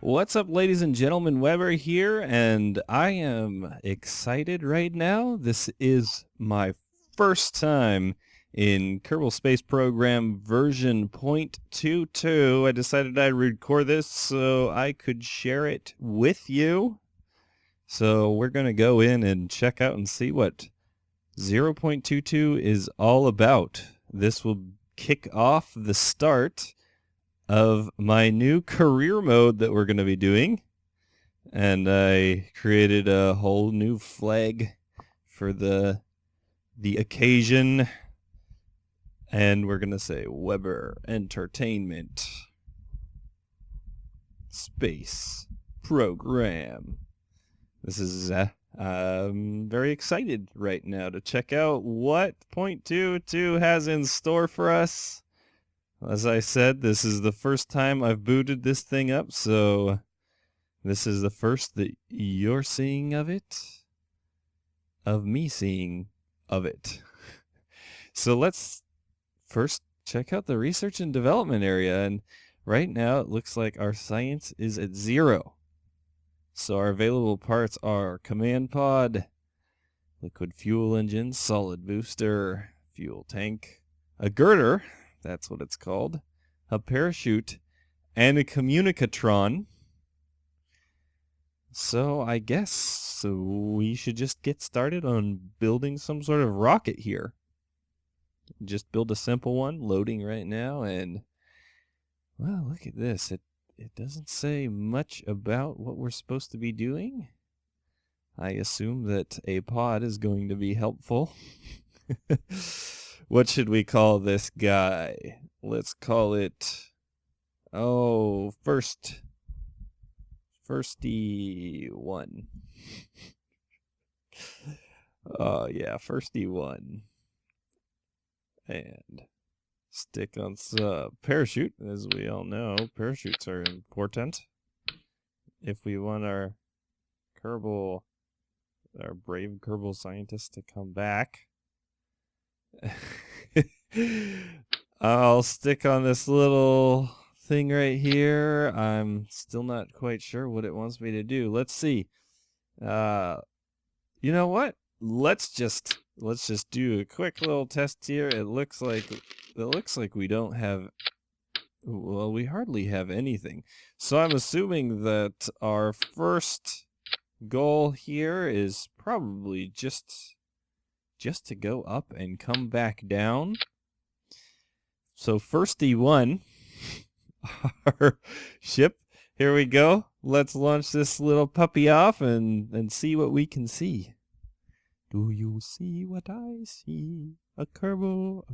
What's up, ladies and gentlemen? Weber here, and I am excited right now. This is my first time in Kerbal Space Program version 0.22. I decided I'd record this so I could share it with you. So we're going to go in and check out and see what 0.22 is all about. This will kick off the start of my new career mode that we're going to be doing. And I created a whole new flag for the occasion. And we're going to say Weber Entertainment Space Program. This is I'm very excited right now to check out what 0.22 has in store for us. As I said, this is the first time I've booted this thing up, so this is the first that you're seeing of it, of me seeing of it. So let's first check out the research and development area, and right now it looks like our science is at 0. So our available parts are command pod, liquid fuel engine, solid booster, fuel tank, a girder, that's what it's called, a parachute, and a communicatron. So I guess we should just get started on building some sort of rocket here. Just build a simple one, loading right now, and well, look at this. It doesn't say much about what we're supposed to be doing. I assume that a pod is going to be helpful. What should we call this guy? Let's call it, firsty one. Oh yeah, firsty one. And stick on parachute. As we all know, parachutes are important if we want our Kerbal, our brave Kerbal scientists to come back. I'll stick on this little thing right here. I'm still not quite sure what it wants me to do. Let's see. You know what? Let's just do a quick little test here. It looks like we don't have, well, we hardly have anything. So I'm assuming that our first goal here is probably just to go up and come back down. So firsty one, our ship, here we go. Let's launch this little puppy off and see what we can see. Do you see what I see? A Kerbal,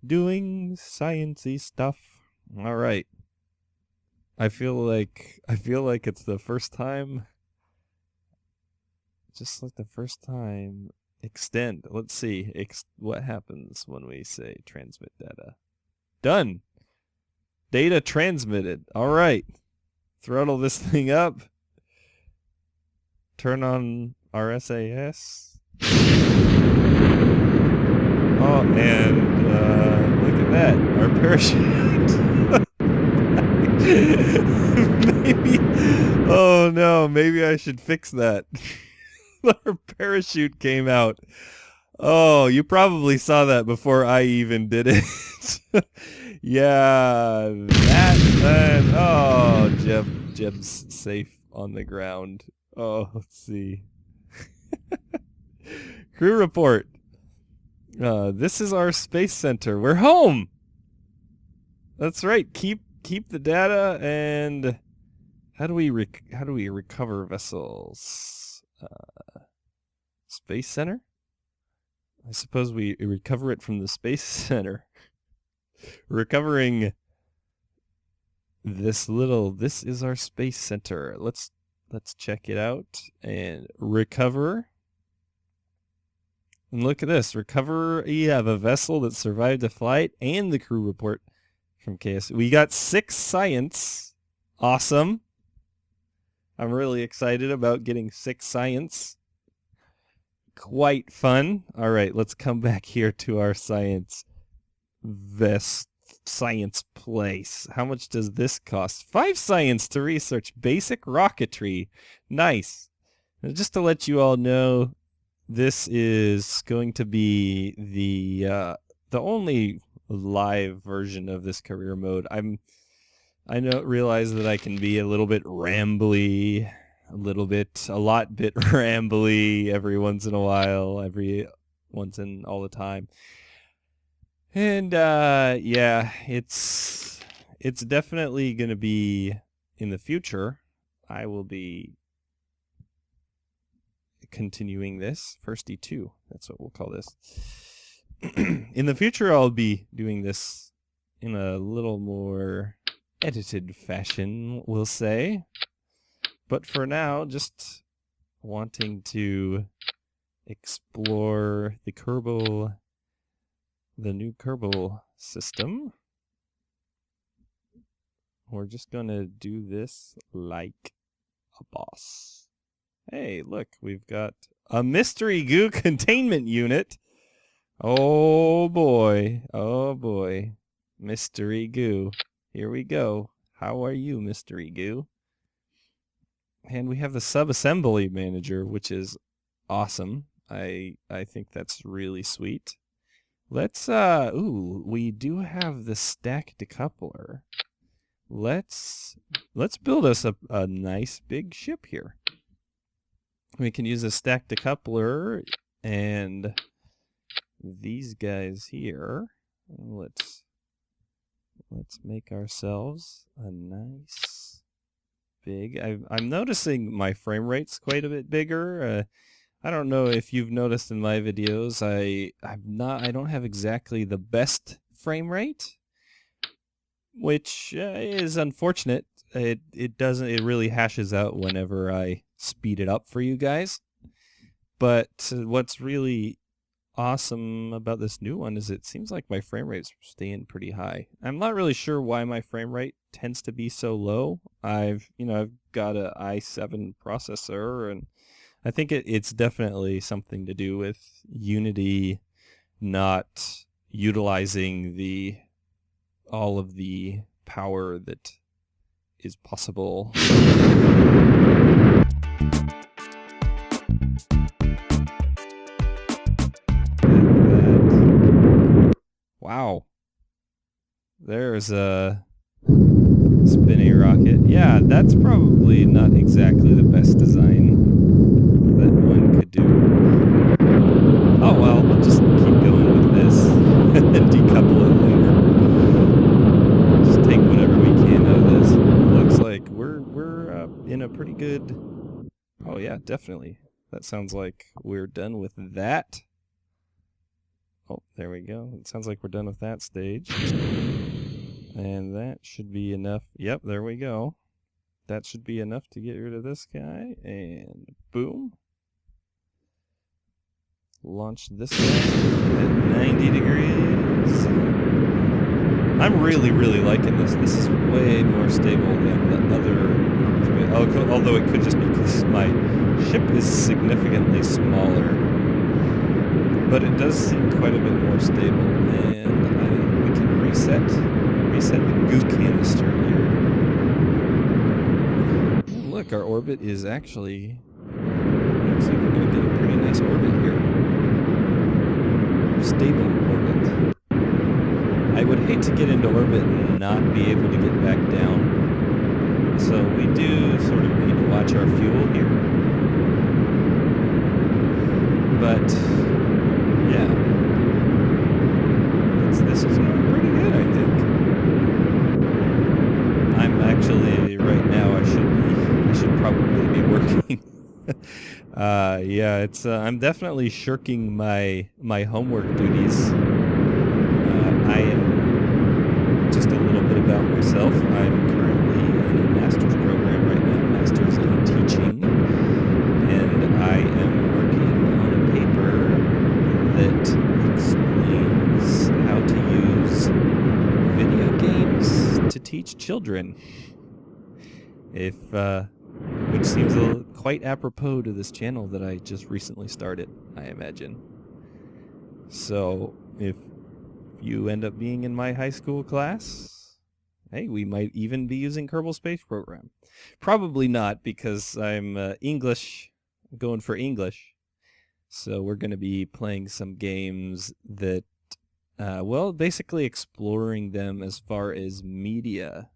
doing sciencey stuff. All right. I feel like it's the first time. Just like the first time. Extend. Let's see what happens when we say transmit data. Done. Data transmitted. All right. Throttle this thing up. Turn on our SAS. Oh, and look at that. Our parachute. Maybe. Oh no. Maybe I should fix that. Our parachute came out. Oh, you probably saw that before I even did it. Yeah, that. Oh, Jeb's safe on the ground. Oh, let's see. Crew report. This is our space center. We're home. That's right. Keep the data. And how do we recover vessels? Space center? I suppose we recover it from the space center. Recovering this is our space center. Let's check it out and recover. And look at this. Recovery of a vessel that survived a flight and the crew report from KSP. We got 6 science. Awesome. I'm really excited about getting 6 science. Quite fun. All right, let's come back here to our science Vest science place. How much does this cost? 5 science to research basic rocketry. Nice. And just to let you all know, this is going to be the only live version of this career mode. Realize that I can be a little bit rambly, a lot bit rambly every once in a while, all the time. And yeah, it's definitely going to be in the future. I will be continuing this. First E2, that's what we'll call this. In the future, I'll be doing this in a little more edited fashion, we'll say. But for now, just wanting to explore the new Kerbal system. We're just gonna do this like a boss. Hey, look, we've got a mystery goo containment unit. Oh boy, mystery goo. Here we go. How are you, mystery goo? And we have the sub-assembly manager, which is awesome. I think that's really sweet. Let's we do have the stack decoupler. Let's build us a nice big ship here. We can use a stack decoupler and these guys here. Let's make ourselves a nice big. I'm noticing my frame rate's quite a bit bigger. I don't know if you've noticed in my videos, I don't have exactly the best frame rate, which is unfortunate. It really hashes out whenever I speed it up for you guys. But what's really awesome about this new one is it seems like my frame rate's staying pretty high. I'm not really sure why my frame rate tends to be so low. I've got a i7 processor, and I think it's definitely something to do with Unity not utilizing all of the power that is possible. Wow. There's a spinny rocket. Yeah, that's probably not exactly the best design that one could do. Oh well, we'll just keep going with this and decouple it later. Just take whatever we can out of this. It looks like we're in a pretty good... Oh yeah, definitely. That sounds like we're done with that. Oh, there we go. It sounds like we're done with that stage. And that should be enough. Yep, there we go. That should be enough to get rid of this guy. And boom. Launch this guy at 90 degrees. I'm really, really liking this. This is way more stable than the other. Although it could just be because my ship is significantly smaller. But it does seem quite a bit more stable. And we can reset the goo canister here. Oh, look, our orbit is actually... Looks like we're going to get a pretty nice orbit here. Stable orbit. I would hate to get into orbit and not be able to get back down. So we do sort of need to watch our fuel here. But, yeah. This is going pretty good, I think. I'm actually, right now, I should probably be working. Yeah, it's I'm definitely shirking my homework duties. I am just a little bit about myself. I'm currently in a master's program right now, master's in teaching, and I am working on a paper that explains how to use video games to teach children. Which seems quite apropos to this channel that I just recently started, I imagine. So, if you end up being in my high school class, hey, we might even be using Kerbal Space Program. Probably not, because I'm English, going for English. So we're going to be playing some games that, well, basically exploring them as far as media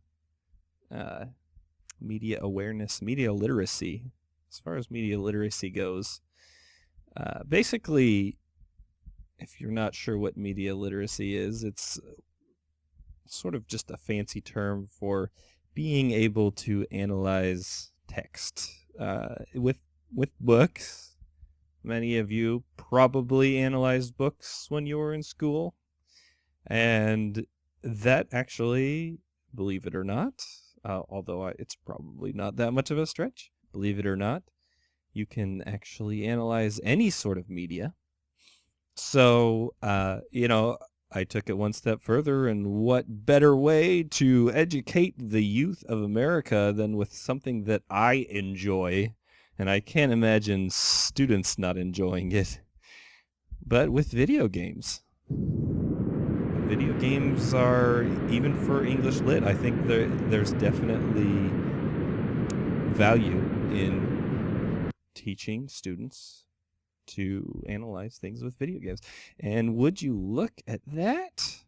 awareness, media literacy. As far as media literacy goes, basically, if you're not sure what media literacy is, it's sort of just a fancy term for being able to analyze text. With books, many of you probably analyzed books when you were in school, and that actually, believe it or not, although it's probably not that much of a stretch, believe it or not, you can actually analyze any sort of media. So, I took it one step further, and what better way to educate the youth of America than with something that I enjoy, and I can't imagine students not enjoying it, but with video games. Video games are, even for English Lit, I think there's definitely value in teaching students to analyze things with video games. And would you look at that?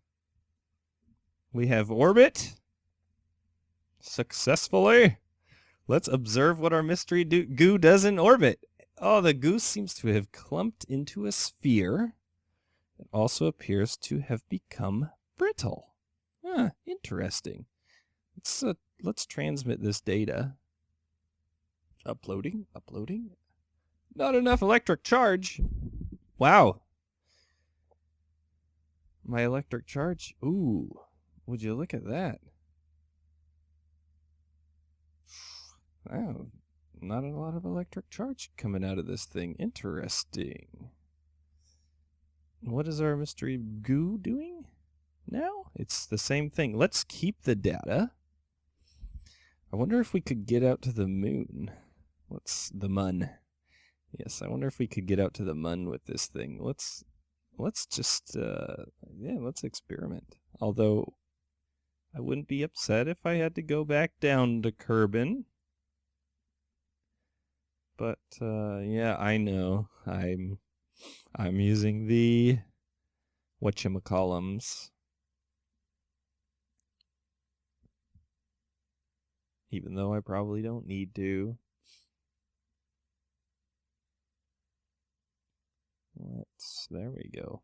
We have orbit successfully. Let's observe what our mystery goo does in orbit. Oh, the goo seems to have clumped into a sphere. It also appears to have become brittle. Interesting. Let's transmit this data. Uploading. Not enough electric charge. Wow. My electric charge. Ooh, would you look at that? Wow, not a lot of electric charge coming out of this thing. Interesting. What is our mystery goo doing now? It's the same thing. Let's keep the data. I wonder if we could get out to the moon. What's the mun? Yes, I wonder if we could get out to the mun with this thing. Let's just, let's experiment. Although, I wouldn't be upset if I had to go back down to Kerbin. But, yeah, I know. I'm using the whatchamacallums. Even though I probably don't need to. There we go.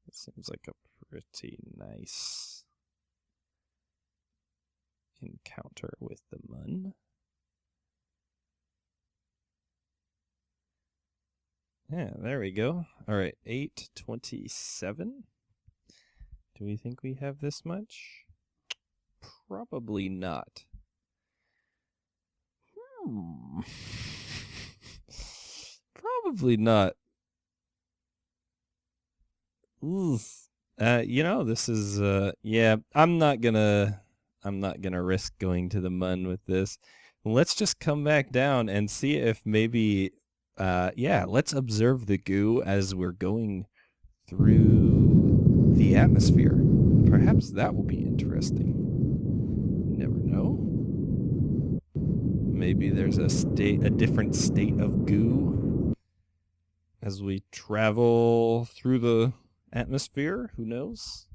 It seems like a pretty nice encounter with the mun. Yeah, there we go. All right, 827. Do we think we have this much? Probably not. Probably not. This is yeah, I'm not gonna risk going to the mun with this. Let's just come back down and see if maybe let's observe the goo as we're going through the atmosphere. Perhaps that will be interesting. You never know. Maybe there's a different state of goo as we travel through the atmosphere. Who knows?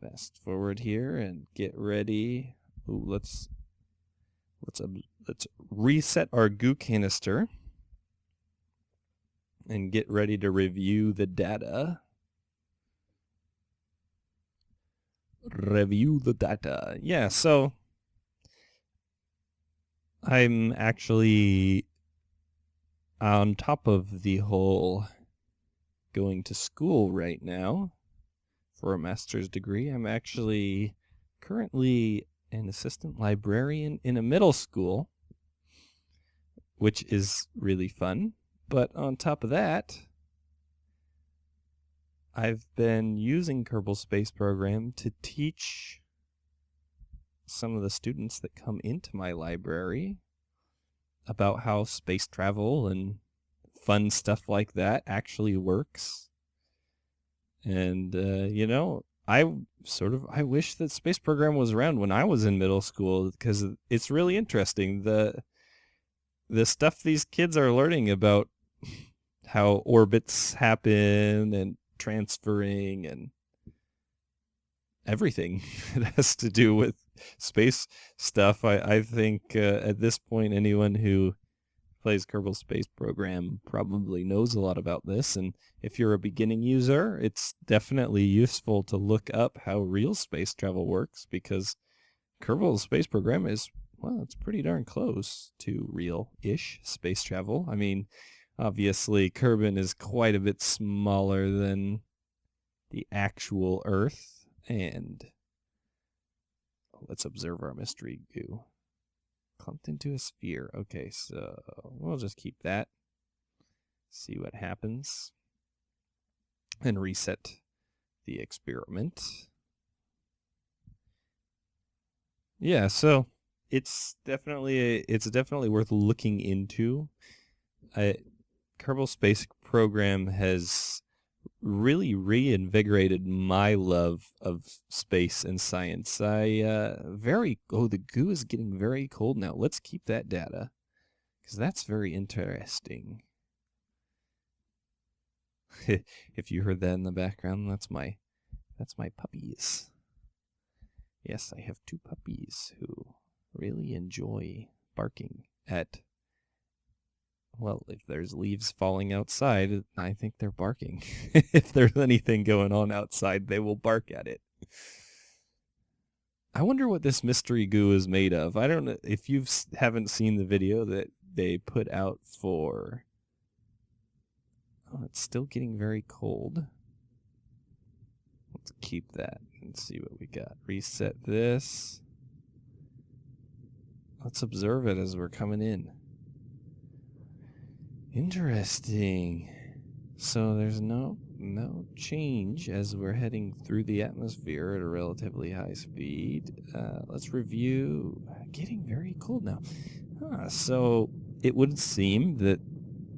Fast forward here and get ready. Ooh, let's reset our goo canister and get ready to review the data. Review the data. Yeah, so I'm actually on top of the whole going to school right now for a master's degree. I'm actually currently an assistant librarian in a middle school, which is really fun. But on top of that, I've been using Kerbal Space Program to teach some of the students that come into my library about how space travel and fun stuff like that actually works. And, I wish that space program was around when I was in middle school, because it's really interesting. The stuff these kids are learning about how orbits happen and transferring and everything that has to do with space stuff. I think at this point, anyone who plays Kerbal Space Program probably knows a lot about this. And if you're a beginning user, it's definitely useful to look up how real space travel works, because Kerbal Space Program is, well, it's pretty darn close to real-ish space travel. I mean, obviously, Kerbin is quite a bit smaller than the actual Earth. And let's observe our mystery goo. Clumped into a sphere. Okay, so we'll just keep that. See what happens. And reset the experiment. Yeah, so it's definitely worth looking into. Kerbal Space Program has really reinvigorated my love of space and science. The goo is getting very cold now. Let's keep that data, because that's very interesting. If you heard that in the background, that's my puppies. Yes, I have 2 puppies who really enjoy barking at, well, if there's leaves falling outside, I think they're barking. If there's anything going on outside, they will bark at it. I wonder what this mystery goo is made of. I don't know if you haven't seen the video that they put out for... Oh, it's still getting very cold. Let's keep that and see what we got. Reset this. Let's observe it as we're coming in. Interesting. So there's no change as we're heading through the atmosphere at a relatively high speed. Let's review. Getting very cold now. So it would seem that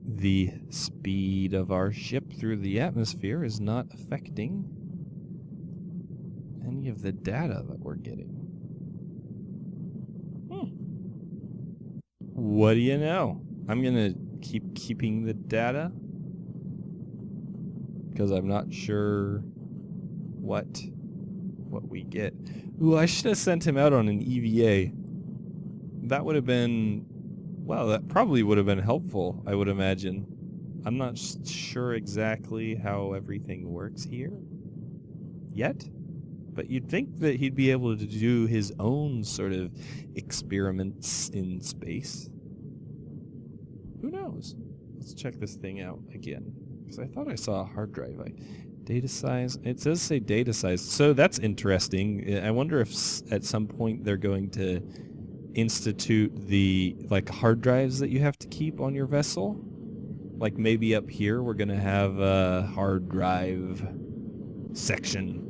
the speed of our ship through the atmosphere is not affecting any of the data that we're getting. What do you know? I'm going to keeping the data, because I'm not sure what we get. Ooh, I should have sent him out on an EVA. That would have been, well, that probably would have been helpful, I would imagine. I'm not sure exactly how everything works here yet, but you'd think that he'd be able to do his own sort of experiments in space. Who knows? Let's check this thing out again, because I thought I saw a hard drive. Data size. It does say data size, so that's interesting. I wonder if at some point they're going to institute the hard drives that you have to keep on your vessel. Like maybe up here we're going to have a hard drive section.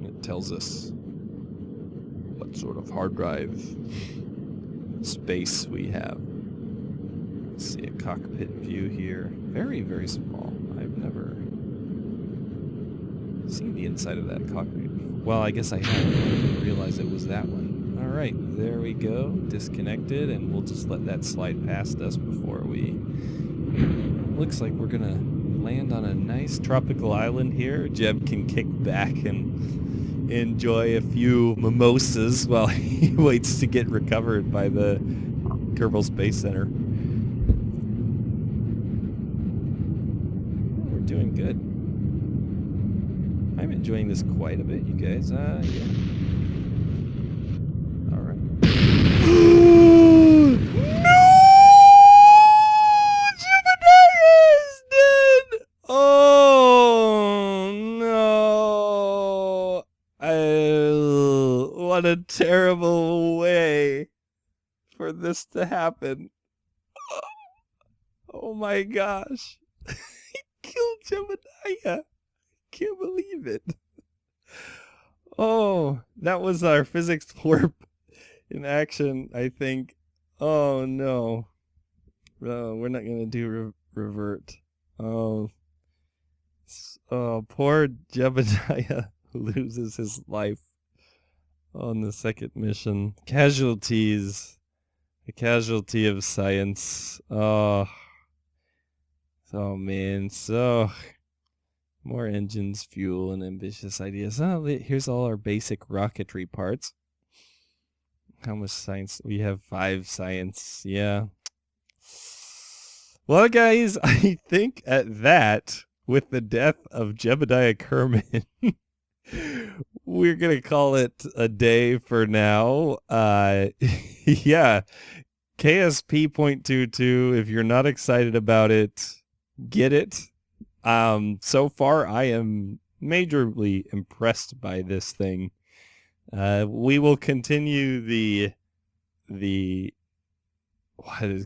It tells us what sort of hard drive space we have. Let's see a cockpit view here. Very, very small. I've never seen the inside of that cockpit before. Well, I guess I have. I didn't realize it was that one. All right, there we go. Disconnected, and we'll just let that slide past us before we... Looks like we're going to land on a nice tropical island here. Jeb can kick back and enjoy a few mimosas while he waits to get recovered by the Kerbal Space Center. Doing good. I'm enjoying this quite a bit, you guys. Yeah. All right. No! Jebediah is dead! Oh, no. What a terrible way for this to happen. Oh, my gosh. Killed Jebediah. Can't believe it. Oh, that was our physics warp in action, I think. Oh, no. We're not going to do revert. Oh, Oh, poor Jebediah loses his life on the second mission. Casualties. A casualty of science. Oh man. So more engines, fuel, and ambitious ideas. Oh, here's all our basic rocketry parts. How much science? We have 5 science. Yeah. Well, guys, I think at that, with the death of Jebediah Kerman, we're going to call it a day for now. Yeah. KSP.22, if you're not excited about it, get it. So far, I am majorly impressed by this thing. We will continue the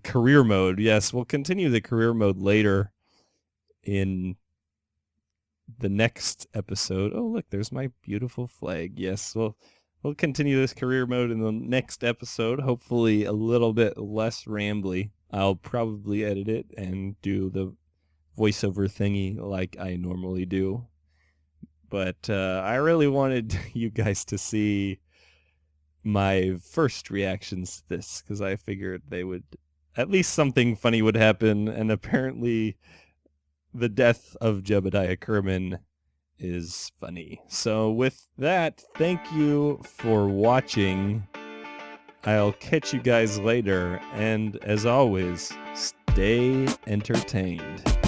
career mode. Yes, we'll continue the career mode later in the next episode. Oh, look, there's my beautiful flag. Yes, we'll continue this career mode in the next episode, hopefully a little bit less rambly. I'll probably edit it and do the voiceover thingy like I normally do. But I really wanted you guys to see my first reactions to this, because I figured they would, at least something funny would happen, and apparently the death of Jebediah Kerman is funny. So with that, thank you for watching. I'll catch you guys later, and as always, stay entertained.